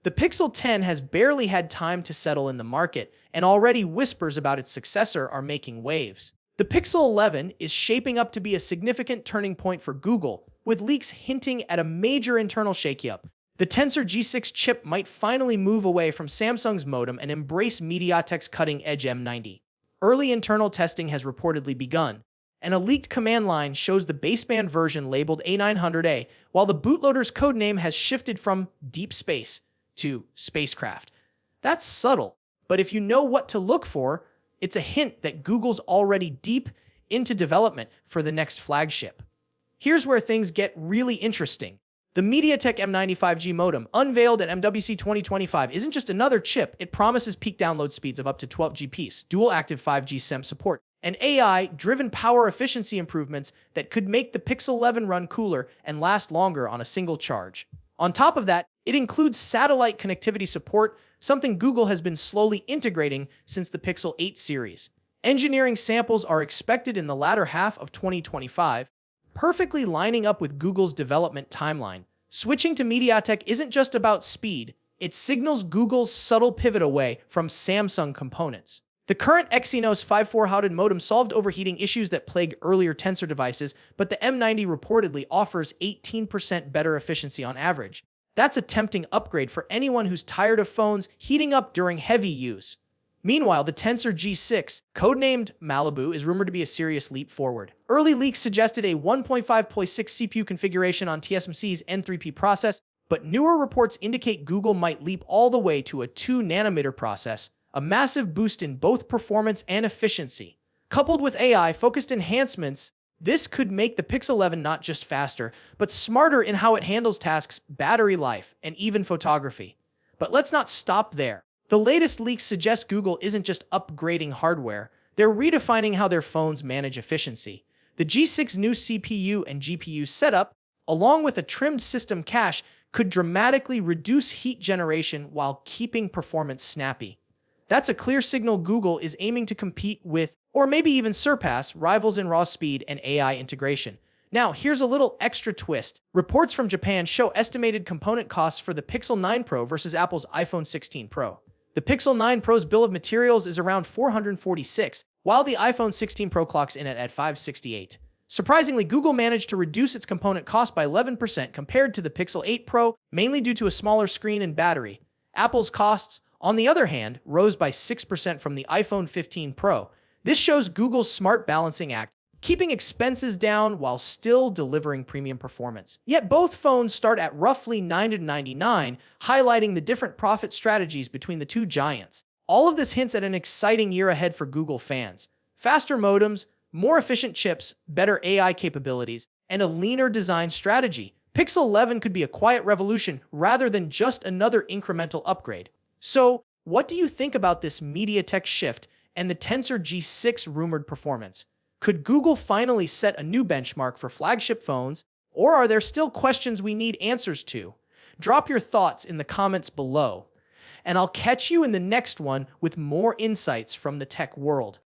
The Pixel 10 has barely had time to settle in the market, and already whispers about its successor are making waves. The Pixel 11 is shaping up to be a significant turning point for Google, with leaks hinting at a major internal shakeup. The Tensor G6 chip might finally move away from Samsung's modem and embrace MediaTek's cutting-edge M90. Early internal testing has reportedly begun, and a leaked command line shows the baseband version labeled A900A, while the bootloader's codename has shifted from Deep Space to Spacecraft. That's subtle, but if you know what to look for, it's a hint that Google's already deep into development for the next flagship. Here's where things get really interesting. The MediaTek M95G modem, unveiled at MWC 2025, isn't just another chip. It promises peak download speeds of up to 12 Gbps, dual-active 5G SEM support, and AI-driven power efficiency improvements that could make the Pixel 11 run cooler and last longer on a single charge. On top of that, it includes satellite connectivity support, something Google has been slowly integrating since the Pixel 8 series. Engineering samples are expected in the latter half of 2025, perfectly lining up with Google's development timeline. Switching to MediaTek isn't just about speed, it signals Google's subtle pivot away from Samsung components. The current Exynos 5400 modem solved overheating issues that plagued earlier Tensor devices, but the M90 reportedly offers 18% better efficiency on average. That's a tempting upgrade for anyone who's tired of phones heating up during heavy use. Meanwhile, the Tensor G6, codenamed Malibu, is rumored to be a serious leap forward. Early leaks suggested a 1.5.6 CPU configuration on TSMC's N3P process, but newer reports indicate Google might leap all the way to a 2-nanometer process, a massive boost in both performance and efficiency. Coupled with AI-focused enhancements, this could make the Pixel 11 not just faster, but smarter in how it handles tasks, battery life, and even photography. But let's not stop there. The latest leaks suggest Google isn't just upgrading hardware, they're redefining how their phones manage efficiency. The G6's new CPU and GPU setup, along with a trimmed system cache, could dramatically reduce heat generation while keeping performance snappy. That's a clear signal Google is aiming to compete with, or maybe even surpass, rivals in raw speed and AI integration. Now, here's a little extra twist. Reports from Japan show estimated component costs for the Pixel 9 Pro versus Apple's iPhone 16 Pro. The Pixel 9 Pro's bill of materials is around $446, while the iPhone 16 Pro clocks in at $568. Surprisingly, Google managed to reduce its component cost by 11% compared to the Pixel 8 Pro, mainly due to a smaller screen and battery. Apple's costs, on the other hand, rose by 6% from the iPhone 15 Pro. This shows Google's smart balancing act, keeping expenses down while still delivering premium performance. Yet both phones start at roughly $999, highlighting the different profit strategies between the two giants. All of this hints at an exciting year ahead for Google fans. Faster modems, more efficient chips, better AI capabilities, and a leaner design strategy. Pixel 11 could be a quiet revolution rather than just another incremental upgrade. So, what do you think about this MediaTek shift and the Tensor G6 rumored performance? Could Google finally set a new benchmark for flagship phones, or are there still questions we need answers to? Drop your thoughts in the comments below, and I'll catch you in the next one with more insights from the tech world.